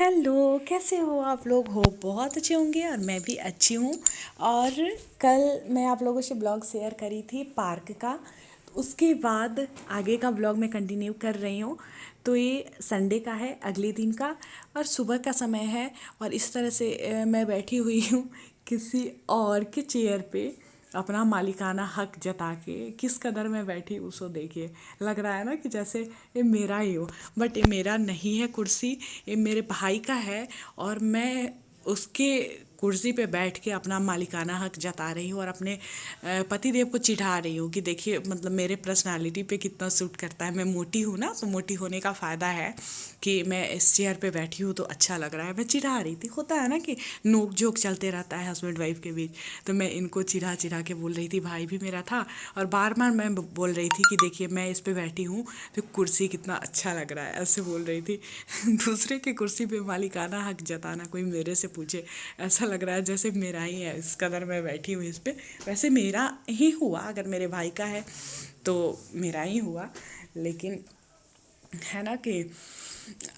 Hello, कैसे हो आप लोग? हो बहुत अच्छे होंगे और मैं भी अच्छी हूँ। और कल मैं आप लोगों से ब्लॉग शेयर करी थी पार्क का। तो उसके बाद आगे का ब्लॉग मैं कंटिन्यू कर रही हूँ। तो ये संडे का है, अगले दिन का, और सुबह का समय है। और इस तरह से मैं बैठी हुई हूँ किसी और के चेयर पे, अपना मालिकाना हक जता के। किस कदर मैं बैठी उसको देखिए, लग रहा है ना कि जैसे ये मेरा ही हो। बट ये मेरा नहीं है कुर्सी, ये मेरे भाई का है। और मैं उसके कुर्सी पे बैठ के अपना मालिकाना हक जता रही हूँ और अपने पतिदेव को चिढ़ा रही हूँ कि देखिए मतलब मेरे पर्सनालिटी पे कितना सूट करता है। मैं मोटी हूँ ना, तो मोटी होने का फ़ायदा है कि मैं इस चेयर पे बैठी हूँ तो अच्छा लग रहा है। मैं चिढ़ा रही थी, होता है ना कि नोक झोंक चलते रहता है हस्बैंड वाइफ के बीच। तो मैं इनको चिढ़ा चिढ़ा के बोल रही थी, भाई भी मेरा था। और बार बार मैं बोल रही थी कि देखिए मैं इस पे बैठी हूँ तो कुर्सी कितना अच्छा लग रहा है, ऐसे बोल रही थी। दूसरे की कुर्सी पे मालिकाना हक जताना कोई मेरे से पूछे, ऐसा लग रहा है जैसे मेरा ही है, इस कदर मैं बैठी हूँ इस पे। वैसे मेरा ही हुआ, अगर मेरे भाई का है तो मेरा ही हुआ। लेकिन है ना कि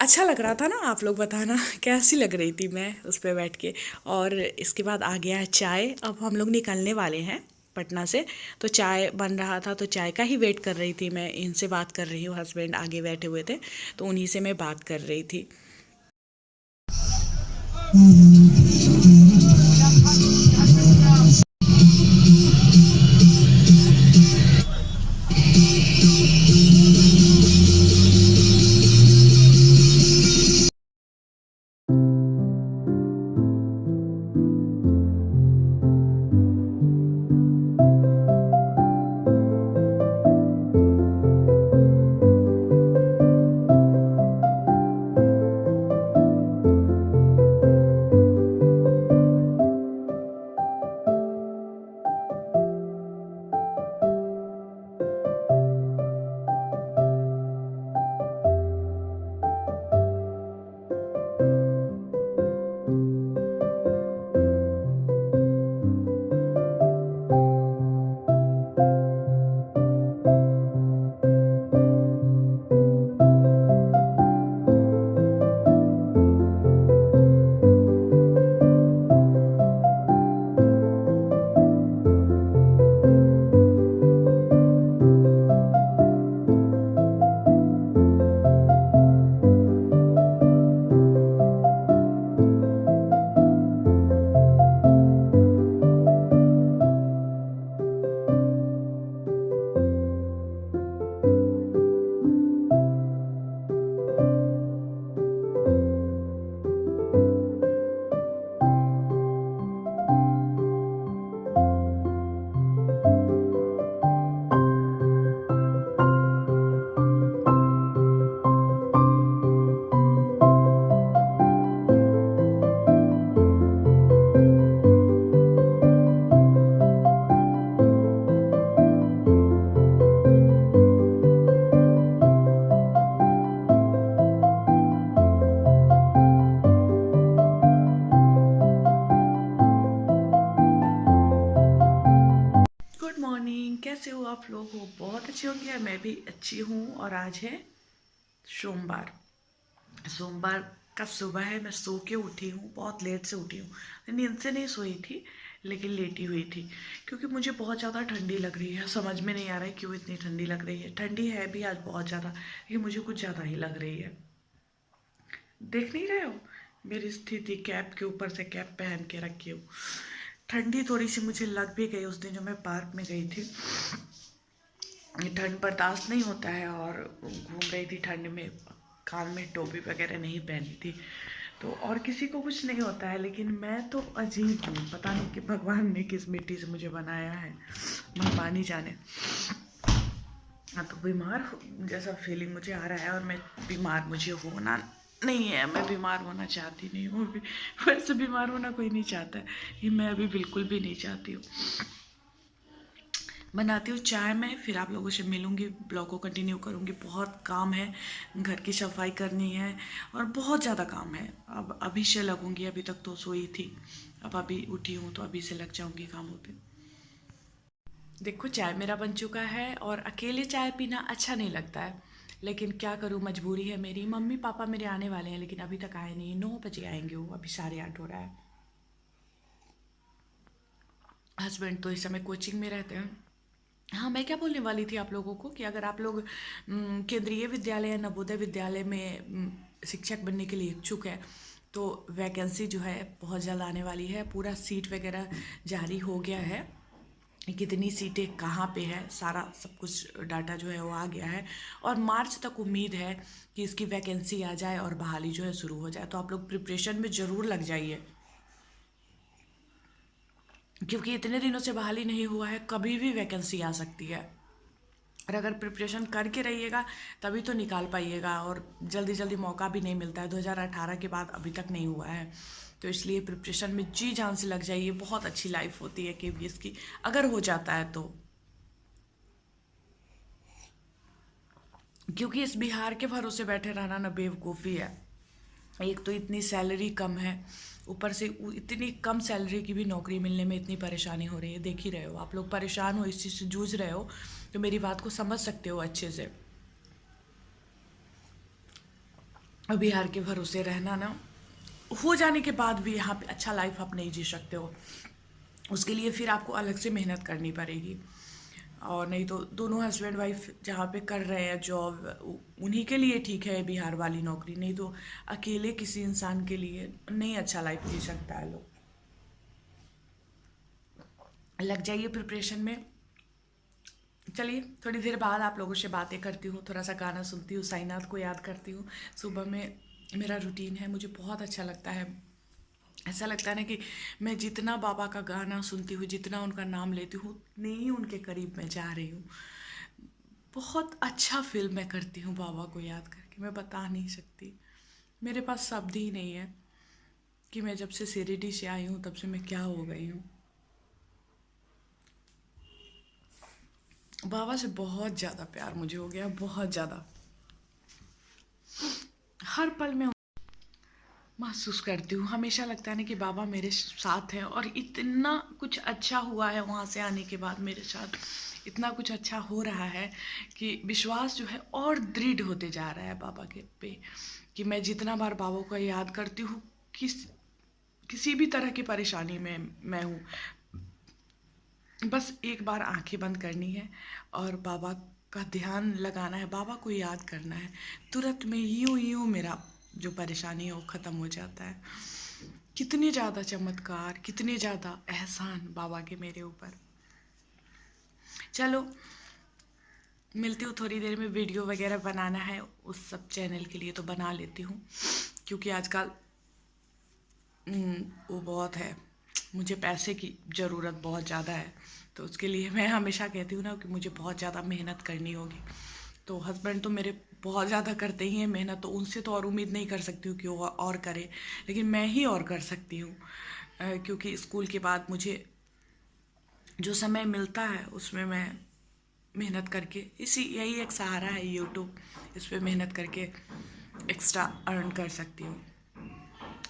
अच्छा लग रहा था ना। आप लोग बताना कैसी लग रही थी मैं उस पर बैठ के। और इसके बाद आ गया है चाय। अब हम लोग निकलने वाले हैं पटना से, तो चाय बन रहा था, तो चाय का ही वेट कर रही थी मैं। इनसे बात कर रही हूँ, हस्बैंड आगे बैठे हुए थे तो उन्हीं से मैं बात कर रही थी। गुड मॉर्निंग, कैसे हो आप लोग? हो बहुत अच्छे होंगे, मैं भी अच्छी हूँ। और आज है सोमवार। सोमवार का सुबह है, मैं सो के उठी हूँ, बहुत लेट से उठी हूँ। नींद से नहीं सोई थी लेकिन लेटी हुई थी, क्योंकि मुझे बहुत ज़्यादा ठंडी लग रही है। समझ में नहीं आ रहा है क्यों इतनी ठंडी लग रही है। ठंडी है भी आज बहुत ज़्यादा, लेकिन मुझे कुछ ज़्यादा ही लग रही है। देख नहीं रहे हो मेरी स्थिति? कैप के ऊपर से कैप पहन के रखी हूँ। ठंडी थोड़ी सी मुझे लग भी गई उस दिन जो मैं पार्क में गई थी। ठंड बर्दाश्त नहीं होता है और घूम रही थी ठंड में, कान में टोपी वगैरह नहीं पहनी थी। तो और किसी को कुछ नहीं होता है, लेकिन मैं तो अजीब हूँ। पता नहीं कि भगवान ने किस मिट्टी से मुझे बनाया है, भगवान ही जाने। हाँ, तो बीमार जैसा फीलिंग मुझे आ रहा है। और मैं बीमार मुझे होना नहीं है, मैं बीमार होना चाहती नहीं हूँ अभी। वैसे बीमार होना कोई नहीं चाहता है, ये मैं अभी बिल्कुल भी नहीं चाहती हूँ। बनाती हूँ चाय में, फिर आप लोगों से मिलूँगी, ब्लॉग को कंटिन्यू करूँगी। बहुत काम है, घर की सफाई करनी है और बहुत ज़्यादा काम है। अब अभी से लगूँगी, अभी तक तो सोई थी, अब अभी उठी हूँ तो अभी से लग जाऊँगी कामों पे। देखो चाय मेरा बन चुका है और अकेले चाय पीना अच्छा नहीं लगता है। लेकिन क्या करूँ, मजबूरी है मेरी। मम्मी पापा मेरे आने वाले हैं लेकिन अभी तक आए नहीं, 9 बजे आएंगे वो, अभी 8:30 हो रहा है। हस्बैंड तो इस समय कोचिंग में रहते हैं। हाँ, मैं क्या बोलने वाली थी आप लोगों को कि अगर आप लोग केंद्रीय विद्यालय या नवोदय विद्यालय में शिक्षक बनने के लिए इच्छुक है तो वैकेंसी जो है बहुत जल्द आने वाली है। पूरा सीट वगैरह जारी हो गया है, कितनी सीटें कहाँ पे है, सारा सब कुछ डाटा जो है वो आ गया है। और मार्च तक उम्मीद है कि इसकी वैकेंसी आ जाए और बहाली जो है शुरू हो जाए। तो आप लोग प्रिपरेशन में ज़रूर लग जाइए, क्योंकि इतने दिनों से बहाली नहीं हुआ है, कभी भी वैकेंसी आ सकती है। और अगर प्रिपरेशन करके रहिएगा तभी तो निकाल पाइएगा, और जल्दी जल्दी मौका भी नहीं मिलता है। 2018 के बाद अभी तक नहीं हुआ है, तो इसलिए प्रिपरेशन में जी जान से लग जाइए। बहुत अच्छी लाइफ होती है केवीएस की, अगर हो जाता है तो। क्योंकि इस बिहार के भरोसे बैठे रहना ना बेवकूफ़ी है। एक तो इतनी सैलरी कम है, ऊपर से इतनी कम सैलरी की भी नौकरी मिलने में इतनी परेशानी हो रही है। देख ही रहे हो आप लोग, परेशान हो, इस चीज़ से जूझ रहे हो, तो मेरी बात को समझ सकते हो अच्छे से। और बिहार के भरोसे रहना ना, हो जाने के बाद भी यहाँ पे अच्छा लाइफ आप नहीं जी सकते हो। उसके लिए फिर आपको अलग से मेहनत करनी पड़ेगी। और नहीं तो दोनों हस्बैंड वाइफ जहाँ पे कर रहे हैं जॉब, उन्हीं के लिए ठीक है बिहार वाली नौकरी। नहीं तो अकेले किसी इंसान के लिए नहीं अच्छा लाइफ जी सकता है। लोग लग जाइए प्रिपरेशन में। चलिए, थोड़ी देर बाद आप लोगों से बातें करती हूँ, थोड़ा सा गाना सुनती हूँ, साईनाथ को याद करती हूँ। सुबह में मेरा रूटीन है, मुझे बहुत अच्छा लगता है। ऐसा लगता है ना कि मैं जितना बाबा का गाना सुनती हूँ, जितना उनका नाम लेती हूँ, उतने ही उनके करीब मैं जा रही हूँ। बहुत अच्छा फील मैं करती हूँ बाबा को याद करके, मैं बता नहीं सकती। मेरे पास शब्द ही नहीं है कि मैं जब से शिरडी से आई हूँ तब से मैं क्या हो गई हूँ। बाबा से बहुत ज़्यादा प्यार मुझे हो गया, बहुत ज़्यादा। हर पल में महसूस करती हूँ, हमेशा लगता है ना कि बाबा मेरे साथ है। और इतना कुछ अच्छा हुआ है वहाँ से आने के बाद मेरे साथ, इतना कुछ अच्छा हो रहा है कि विश्वास जो है और दृढ़ होते जा रहा है बाबा के पे। कि मैं जितना बार बाबा को याद करती हूँ, किसी भी तरह की परेशानी में मैं हूँ, बस एक बार आंखें बंद करनी है और बाबा का ध्यान लगाना है, बाबा को याद करना है, तुरंत में यूं यूं मेरा जो परेशानी है वो ख़त्म हो जाता है। कितने ज़्यादा चमत्कार, कितने ज़्यादा एहसान बाबा के मेरे ऊपर। चलो, मिलती हूँ थोड़ी देर में। वीडियो वगैरह बनाना है उस सब चैनल के लिए तो बना लेती हूँ, क्योंकि आजकल वो बहुत है, मुझे पैसे की ज़रूरत बहुत ज़्यादा है। तो उसके लिए मैं हमेशा कहती हूँ ना कि मुझे बहुत ज़्यादा मेहनत करनी होगी। तो हस्बैंड तो मेरे बहुत ज़्यादा करते ही हैं मेहनत, तो उनसे तो और उम्मीद नहीं कर सकती हूँ कि वो और करे, लेकिन मैं ही और कर सकती हूँ। क्योंकि स्कूल के बाद मुझे जो समय मिलता है उसमें मैं मेहनत करके, इसी यही एक सहारा है यूट्यूब, इस पर मेहनत करके एक्स्ट्रा अर्न कर सकती हूँ।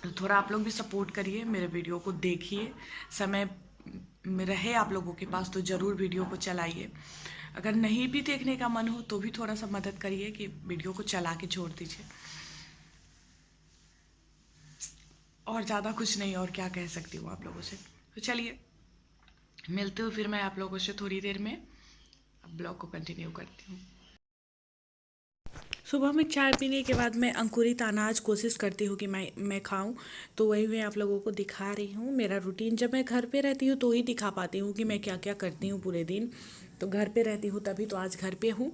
तो थोड़ा आप लोग भी सपोर्ट करिए, मेरे वीडियो को देखिए। समय में रहे आप लोगों के पास तो ज़रूर वीडियो को चलाइए। अगर नहीं भी देखने का मन हो तो भी थोड़ा सा मदद करिए कि वीडियो को चला के छोड़ दीजिए। और ज़्यादा कुछ नहीं, और क्या कह सकती हूँ आप लोगों से। तो चलिए, मिलते हो फिर मैं आप लोगों से थोड़ी देर में। अब ब्लॉग को कंटिन्यू करती हूँ। सुबह में चाय पीने के बाद मैं अंकुरित अनाज कोशिश करती हूँ कि मैं खाऊं, तो वही मैं आप लोगों को दिखा रही हूँ। मेरा रूटीन जब मैं घर पे रहती हूँ तो ही दिखा पाती हूँ कि मैं क्या क्या करती हूँ पूरे दिन। तो घर पे रहती हूँ तभी तो आज घर पे हूँ।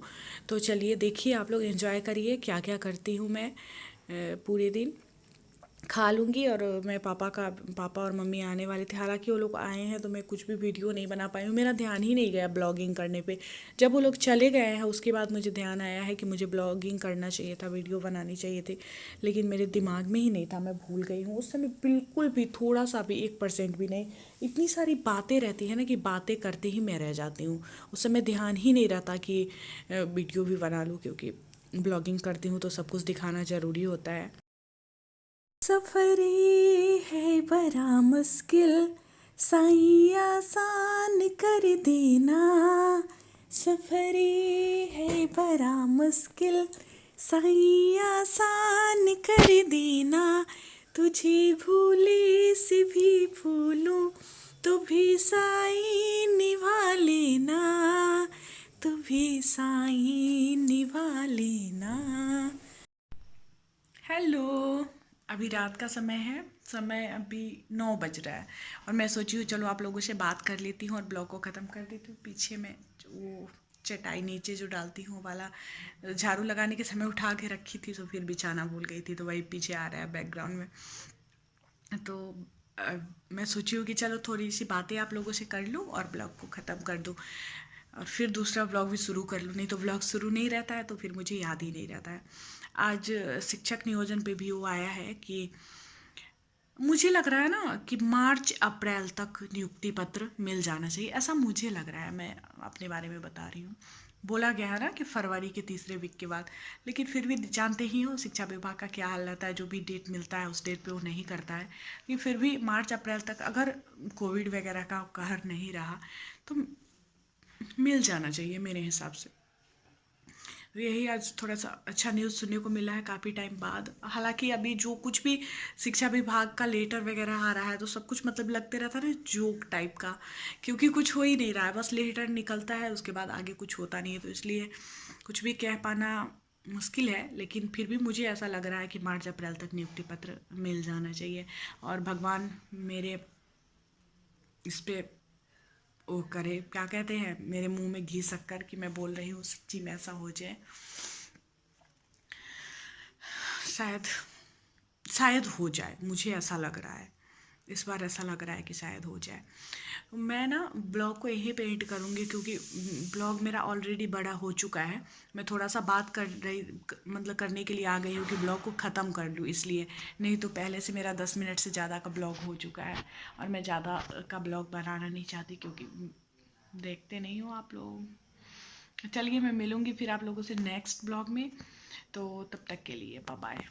तो चलिए देखिए, आप लोग एंजॉय करिए क्या क्या करती हूँ मैं पूरे दिन। खा लूँगी, और मैं पापा और मम्मी आने वाले थे, हालांकि वो लोग आए हैं तो मैं कुछ भी वीडियो नहीं बना पाई हूँ। मेरा ध्यान ही नहीं गया ब्लॉगिंग करने पे। जब वो लोग चले गए हैं उसके बाद मुझे ध्यान आया है कि मुझे ब्लॉगिंग करना चाहिए था, वीडियो बनानी चाहिए थी, लेकिन मेरे दिमाग में ही नहीं था, मैं भूल गई हूँ। उस समय बिल्कुल भी, थोड़ा सा भी, 1% भी नहीं। इतनी सारी बातें रहती हैं ना कि बातें करते ही मैं रह जाती हूँ। उस समय ध्यान ही नहीं रहता कि वीडियो भी बना लूँ, क्योंकि ब्लॉगिंग करती हूँ तो सब कुछ दिखाना ज़रूरी होता है। सफरी है बड़ा मुश्किल, साईं आसान कर देना। सफरी है बड़ा मुश्किल, साईं आसान कर देना। तुझे भूले से भी भूलूं तो भी साईं निभा लेना, तू भी साईं निभा लेना। हेलो, अभी रात का समय है, समय अभी 9 बज रहा है और मैं सोची हूँ चलो आप लोगों से बात कर लेती हूँ और ब्लॉग को ख़त्म कर देती हूँ। पीछे मैं वो चटाई नीचे जो डालती हूँ वाला झाड़ू लगाने के समय उठा के रखी थी, तो फिर बिछाना भूल गई थी, तो वही पीछे आ रहा है बैकग्राउंड में। तो मैं सोची हूँ कि चलो थोड़ी सी बातें आप लोगों से कर लूँ और ब्लॉग को ख़त्म कर दूँ और फिर दूसरा ब्लॉग भी शुरू कर लूँ। नहीं तो ब्लॉग शुरू नहीं रहता है तो फिर मुझे याद ही नहीं रहता है। आज शिक्षक नियोजन पे भी वो आया है कि मुझे लग रहा है ना कि मार्च अप्रैल तक नियुक्ति पत्र मिल जाना चाहिए, ऐसा मुझे लग रहा है। मैं अपने बारे में बता रही हूँ। बोला गया है ना कि फरवरी के तीसरे वीक के बाद, लेकिन फिर भी जानते ही हो शिक्षा विभाग का क्या हाल रहता है। जो भी डेट मिलता है उस डेट पे वो नहीं करता है, लेकिन फिर भी मार्च अप्रैल तक अगर कोविड वगैरह का कहर नहीं रहा तो मिल जाना चाहिए मेरे हिसाब से। यही आज थोड़ा सा अच्छा न्यूज़ सुनने को मिला है काफ़ी टाइम बाद। हालांकि अभी जो कुछ भी शिक्षा विभाग का लेटर वगैरह आ रहा है तो सब कुछ मतलब लगते रहता है ना जोक टाइप का, क्योंकि कुछ हो ही नहीं रहा है, बस लेटर निकलता है उसके बाद आगे कुछ होता नहीं है, तो इसलिए कुछ भी कह पाना मुश्किल है। लेकिन फिर भी मुझे ऐसा लग रहा है कि मार्च अप्रैल तक नियुक्ति पत्र मिल जाना चाहिए और भगवान मेरे इस पर वो करे, क्या कहते हैं, मेरे मुंह में घी शक्कर कि मैं बोल रही हूँ सच्ची में ऐसा हो जाए। शायद शायद हो जाए, मुझे ऐसा लग रहा है, इस बार ऐसा लग रहा है कि शायद हो जाए। मैं ना ब्लॉग को यहीं पे एंड करूँगी क्योंकि ब्लॉग मेरा ऑलरेडी बड़ा हो चुका है। मैं थोड़ा सा बात कर रही मतलब करने के लिए आ गई हूँ कि ब्लॉग को ख़त्म कर लूँ, इसलिए। नहीं तो पहले से मेरा 10 मिनट से ज़्यादा का ब्लॉग हो चुका है और मैं ज़्यादा का ब्लॉग बनाना नहीं चाहती क्योंकि देखते नहीं हो आप लोग। चलिए मैं मिलूँगी फिर आप लोगों से नेक्स्ट ब्लॉग में, तो तब तक के लिए बाय बाय।